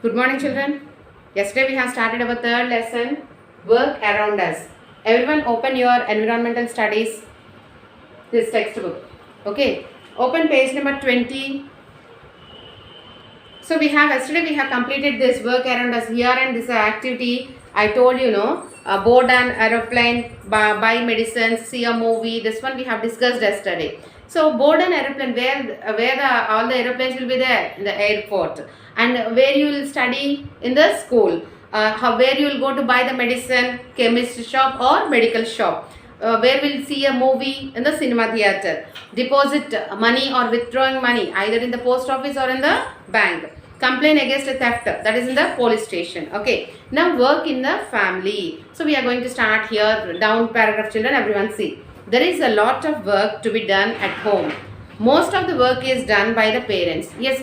Good morning, children. Yesterday we have started our third lesson, work around us. Everyone open your environmental studies, this textbook. Okay, open page number 20. So yesterday we have completed this work around us here, and this activity I told you, board an aeroplane, buy medicines, see a movie. This one we have discussed yesterday. So board an aeroplane, where all the aeroplanes will be there in the airport, and where you will study in the school. Where you will go to buy the medicine, chemist shop or medical shop. Where we'll see a movie in the cinema theater. Deposit money or withdrawing money either in the post office or in the bank. Complain against a theft, that is in the police station. Okay, now work in the family. So we are going to start here, down paragraph, children. Everyone see, there is a lot of work to be done at home. Most of the work is done by the parents. Yes,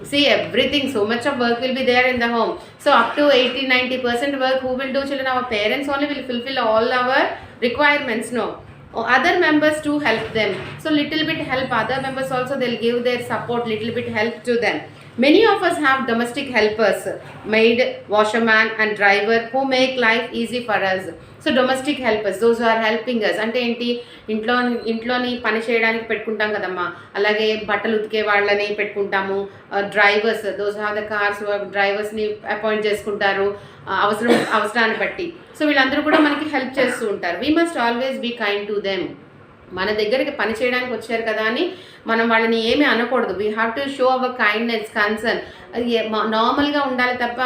see, everything, so much of work will be there in the home. So up to 80-90% work who will do, children? Our parents only will fulfill all our requirements. No, other members to help them. So little bit help other members also, they'll give their support, little bit help to them. Many of us have domestic helpers, maid, washerman and driver, who make life easy for us. So domestic helpers, those are helping us. అంటే ఏంటి, ఇంట్లోని పని చేయడానికి పెట్టుకుంటాం కదమ్మా, అలాగే బట్టలు ఉతికే వాళ్ళని పెట్టుకుంటాము. Drivers, those have the cars, డ్రైవర్స్ని అపాయింట్ చేసుకుంటారు అవసరాన్ని బట్టి. సో వీళ్ళందరూ కూడా మనకి హెల్ప్ చేస్తూ ఉంటారు. We must always be kind to them. మన దగ్గరికి పని చేయడానికి వచ్చారు కదా అని మనం వాళ్ళని ఏమీ అనకూడదు. We have to show our kindness, concern. నార్మల్గా ఉండాలి తప్ప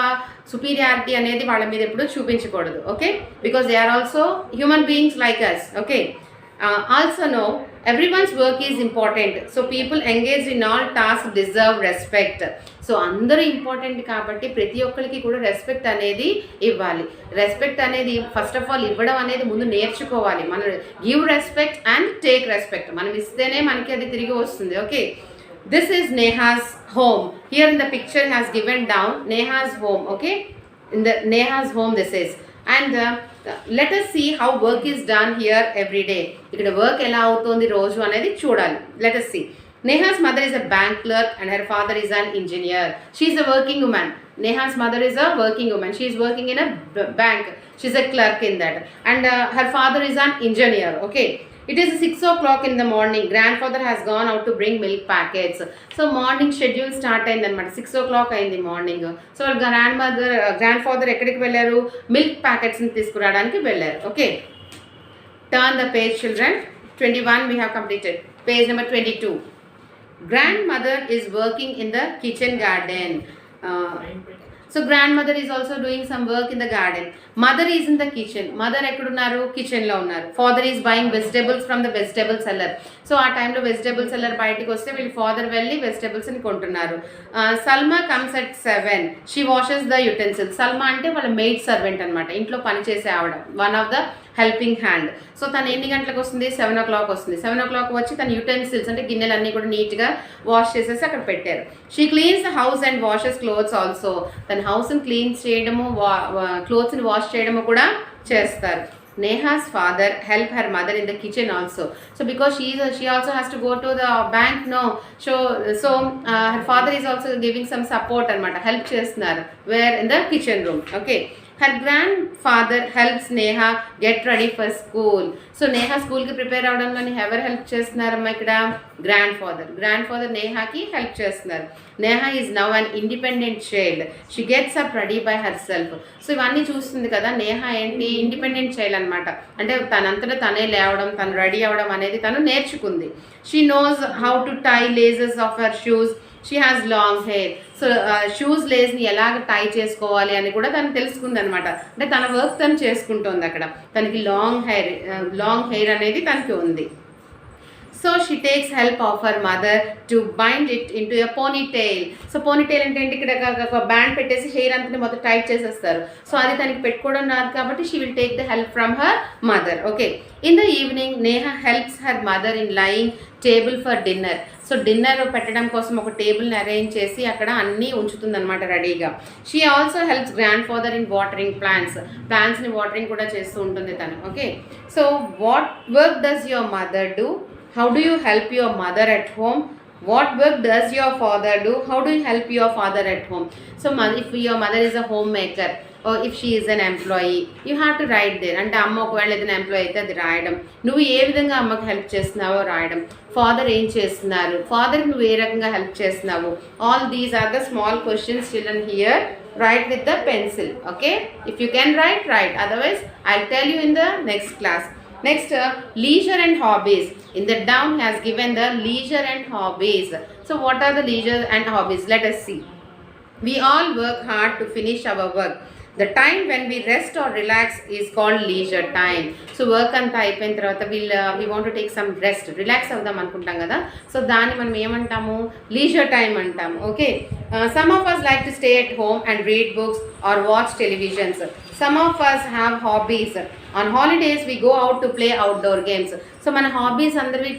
సుపీరియారిటీ అనేది వాళ్ళ మీద ఎప్పుడూ చూపించకూడదు. Okay, because they are also human beings like us. Okay, also know everyone's work is important. So people engage in all task deserve respect. So అందరూ important కాబట్టి ప్రతి ఒక్కరికి కూడా రెస్పెక్ట్ అనేది ఇవ్వాలి. రెస్పెక్ట్ అనేది ఫస్ట్ ఆఫ్ ఆల్ ఇవ్వడం అనేది ముందు నేర్చుకోవాలి. మనం give respect and take respect. మనం ఇస్తేనే మనకి అది తిరిగి వస్తుంది. Okay, this is Neha's home. Here in the picture has given down Neha's home. Okay, in the Neha's home this is, and let us see how work is done here every day. ikkada work ela avutundi roju anedi chudali. Let us see. Neha's mother is a bank clerk and her father is an engineer. She is a working woman. Neha's mother is a working woman. She is working in a bank. She is a clerk in that, and her father is an engineer. Okay, it is 6 o'clock in the morning. Grandfather has gone out to bring milk packets. So morning schedule start అయిందన్నమాట. 6 o'clock అయింది morning. So grandfather ఎక్కడికి వెళ్ళారు? Milk ప్యాకెట్స్ని తీసుకురావడానికి వెళ్ళారు. Okay, turn the page children. 21 we have completed. Page number 22. Grandmother is working in the kitchen garden. So grandmother is also doing some work in the garden. Mother is in the kitchen. Mother ekkudunaru? Kitchen lo unnaru. Father is buying vegetables from the vegetable seller. So ఆ టైంలో vegetable seller బయటికి వస్తే వీళ్ళు father వెళ్ళి వెజిటబుల్స్ని కొంటున్నారు. Salma comes at 7. She washes the utensils. Salma అంటే వాళ్ళ maid servant అనమాట, ఇంట్లో పనిచేసే ఆవిడ, one of the helping hand. So తను ఎన్ని గంటలకు వస్తుంది? 7 o'clock వస్తుంది. 7 o'clock వచ్చి తన యుటెన్సిల్స్ అంటే గిన్నెలన్నీ కూడా నీట్గా వాష్ చేసేసి అక్కడ పెట్టారు. She cleans the house and washes clothes also. తన హౌస్ని క్లీన్ చేయడము, క్లోత్స్ని వాష్ చేయడము కూడా చేస్తారు. Neha's father help her mother in the kitchen also. So because she also has to go to the bank, no. So her father is also giving some support anamata, help chestunaru. Where? In the kitchen room. Okay. Her grandfather helps Neha get ready for school. So Neha school ki prepare avadamloni ఎవరు help చేస్తున్నారమ్మా ఇక్కడ? Grandfather నేహాకి help చేస్తున్నారు. Neha is now an independent child. She gets up ready by her self. So ఇవన్నీ చూస్తుంది కదా, నేహా ఏంటి? Independent child అనమాట. అంటే తనంతటా తనే లేవడం, తను రెడీ అవ్వడం అనేది తను నేర్చుకుంది. She knows how to tie laces of her shoes. She has long hair. So shoes లేస్ని ఎలాగ టై చేసుకోవాలి అని కూడా తను తెలుసుకుంది అనమాట. అంటే తన వర్క్ తను చేసుకుంటుంది అక్కడ. తనకి లాంగ్ హెయిర్ అనేది తనకి ఉంది. So she takes help of her mother to bind it into a ponytail. So ponytail అంటే ఏంటి? ఇక్కడ ఒక బ్యాండ్ పెట్టేసి హెయిర్ అంతా మొత్తం టైట్ చేసేస్తారు. సో అది తనకి పెట్టుకోవడం రాదు కాబట్టి she will take the help from her mother. Okay, in the evening Neha helps her mother in lying table for dinner. So dinner పెట్టడం కోసం ఒక టేబుల్ని అరేంజ్ చేసి అక్కడ అన్నీ ఉంచుతుందన్నమాట రెడీగా. She also helps grandfather in watering ప్లాంట్స్ని వాటరింగ్ కూడా చేస్తూ ఉంటుంది తను. Okay, so what work does your mother do? How do you help your mother at home? What work does your father do? How do you help your father at home? So if your mother is a homemaker or if she is an employee, you have to write there. అంటే అమ్మ ఒకవేళ ఏదైనా employee అయితే అది రాయడం, నువ్వు ఏ విధంగా అమ్మకి హెల్ప్ చేస్తున్నావో రాయడం, ఫాదర్ ఏం చేస్తున్నారు, ఫాదర్కి నువ్వు ఏ రకంగా హెల్ప్ చేస్తున్నావు. All these are the small questions children here. Write with the pencil. Okay, if you can write, otherwise I'll tell you in the next class. Next, leisure and hobbies. In the down has given the leisure and hobbies. So what are the leisure and hobbies? Let us see. We all work hard to finish our work. The time when we rest or relax is called leisure time. So work అంతా అయిపోయిన తర్వాత we want to take some rest, relax అవుదాం అనుకుంటాం కదా. So దాన్ని మనం ఏమంటాము, leisure time అంటాము. Okay, some of us like to stay at home and read books or watch televisions. Some of us have hobbies. On holidays we go out to play outdoor games. So మన hobbies అందరివి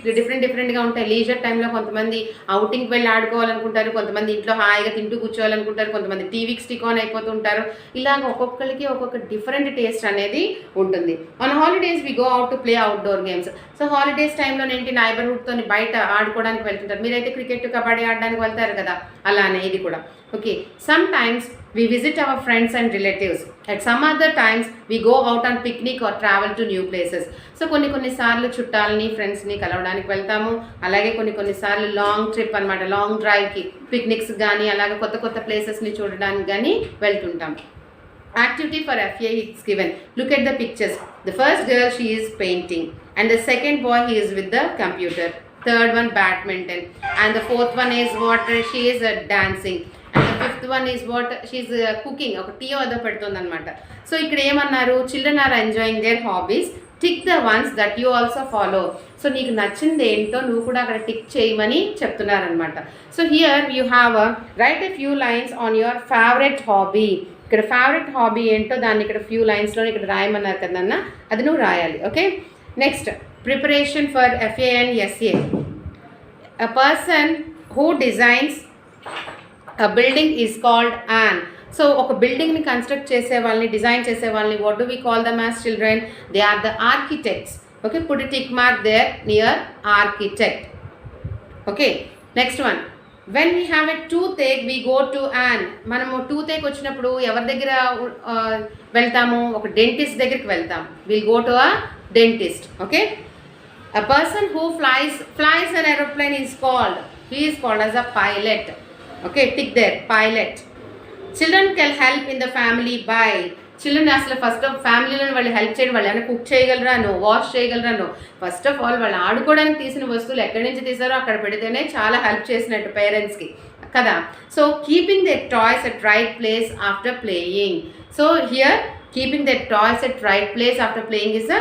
డిఫరెంట్గా ఉంటాయి. Leisure టైంలో కొంతమంది అవుటింగ్కి వెళ్ళి ఆడుకోవాలనుకుంటారు, కొంతమంది ఇంట్లో హాయిగా తింటూ కూర్చోవాలనుకుంటారు, కొంతమంది టీవీకి స్టిక్ ఆన్ అయిపోతుంటారు. ఇలాగ ఒక్కొక్కరికి ఒక్కొక్క డిఫరెంట్ టేస్ట్ అనేది ఉంటుంది. On holidays we go out to play outdoor games. So holidays టైంలో ఏంటి, నైబర్హుడ్తో బయట ఆడుకోవడానికి వెళ్తుంటారు. మీరైతే క్రికెట్ కబడ్డీ ఆడడానికి వెళ్తారు కదా, అలానే ఇది కూడా. Okay, some times we visit our friends and relatives. At some other times we go out on picnic or travel to new places. So కొన్నిసార్లు చుట్టాలని ఫ్రెండ్స్ని కలవడానికి వెళ్తాము. అలాగే కొన్నిసార్లు లాంగ్ ట్రిప్ అనమాట, లాంగ్ డ్రైవ్కి, పిక్నిక్స్ కానీ అలాగే కొత్త ప్లేసెస్ని చూడడానికి కానీ వెళ్తుంటాం. Activity for FA is given. Look at the pictures. The first girl, she is painting, and the second boy, he is with the computer. Third one, badminton, and the fourth one is what, she is dancing. And the fifth one is what, she is cooking. ఒక tea అదో పెడుతుంది అనమాట. So ఇక్కడ ఏమన్నారు, children are enjoying their hobbies. Tick the ones that you also follow. So నీకు నచ్చింది ఏంటో నువ్వు కూడా అక్కడ టిక్ చేయమని చెప్తున్నారనమాట. So here you have write a few lines on your favourite hobby. ఇక్కడ ఫేవరెట్ హాబీ ఏంటో దాన్ని ఇక్కడ ఫ్యూ లైన్స్లో ఇక్కడ రాయమన్నారు కదన్నా, అది నువ్వు రాయాలి. Okay, next, preparation for FA and SA. A person who designs a building is called an. So ఒక బిల్డింగ్ని కన్స్ట్రక్ట్ చేసే వాళ్ళని, డిజైన్ చేసే వాళ్ళని what do we call them as children? They are the architects. Okay, put a tick mark there near architect. Okay, next one. When we have a toothache we go to an. మనము toothache వచ్చినప్పుడు ఎవరి దగ్గర వెళ్తాము, ఒక dentist దగ్గరికి వెళ్తాం. We'll go to a dentist. Okay, a person who flies an aeroplane is called, he is called as a pilot. Okay, tick there, pilot. Children can help in the family by. Children అసలు first of ఫ్యామిలీలో వాళ్ళు help చేయడం, వాళ్ళు ఏమైనా cook చేయగలరాను, wash చేయగలరాను. First of all వాళ్ళు ఆడుకోవడానికి తీసిన వస్తువులు ఎక్కడి నుంచి తీసారో అక్కడ పెడితేనే చాలా హెల్ప్ చేసినట్టు పేరెంట్స్కి కదా. So keeping their toys at right place after playing. So here keeping their toys at right place after playing is the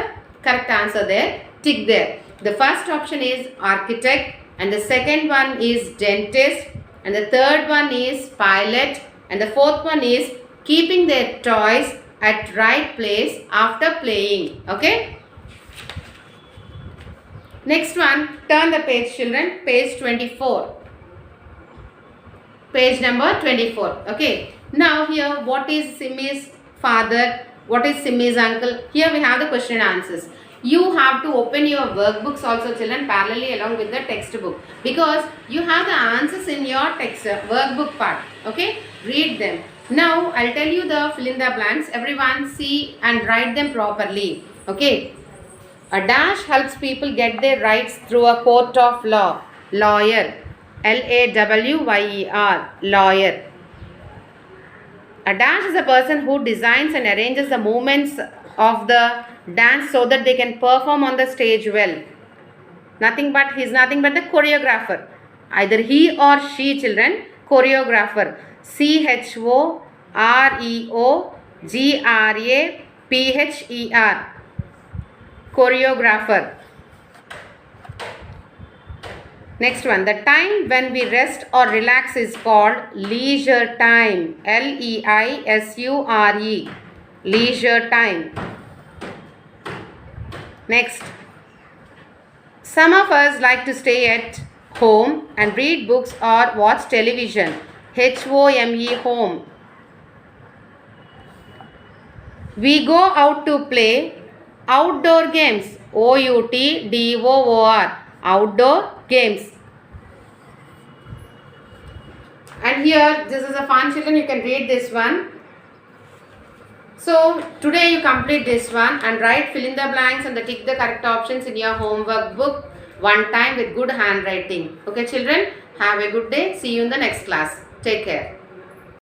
correct answer there. Tick there. The first option is architect, and the second one is dentist, and the third one is pilot, and the fourth one is keeping their toys at right place after playing. Okay, next one, turn the page children, page 24, page number 24. Okay, now here what is Simi's father, what is Simi's uncle? Here we have the question and answers. You have to open your workbooks also children parallelly along with the textbook, because you have the answers in your text workbook part. Okay, read them. Now I'll tell you the fill in the blanks. Everyone see and write them properly. Okay, a dash helps people get their rights through a court of law. Lawyer, LAWYER, lawyer. A dash is a person who designs and arranges the movements of the dance so that they can perform on the stage well. He's nothing but the choreographer. Either he or she children, choreographer. CHOREOGRAPHER, choreographer. Next one, the time when we rest or relax is called leisure time. LEISURE, leisure time. Next, some of us like to stay at home and read books or watch television. HOME, home. We go out to play outdoor games. OUTDOOR, outdoor games. And here, this is a fun, children. You can read this one. So today you complete this one and write, fill in the blanks and tick the correct options in your homework book one time with good handwriting. Okay, children, have a good day. See you in the next class. Take care.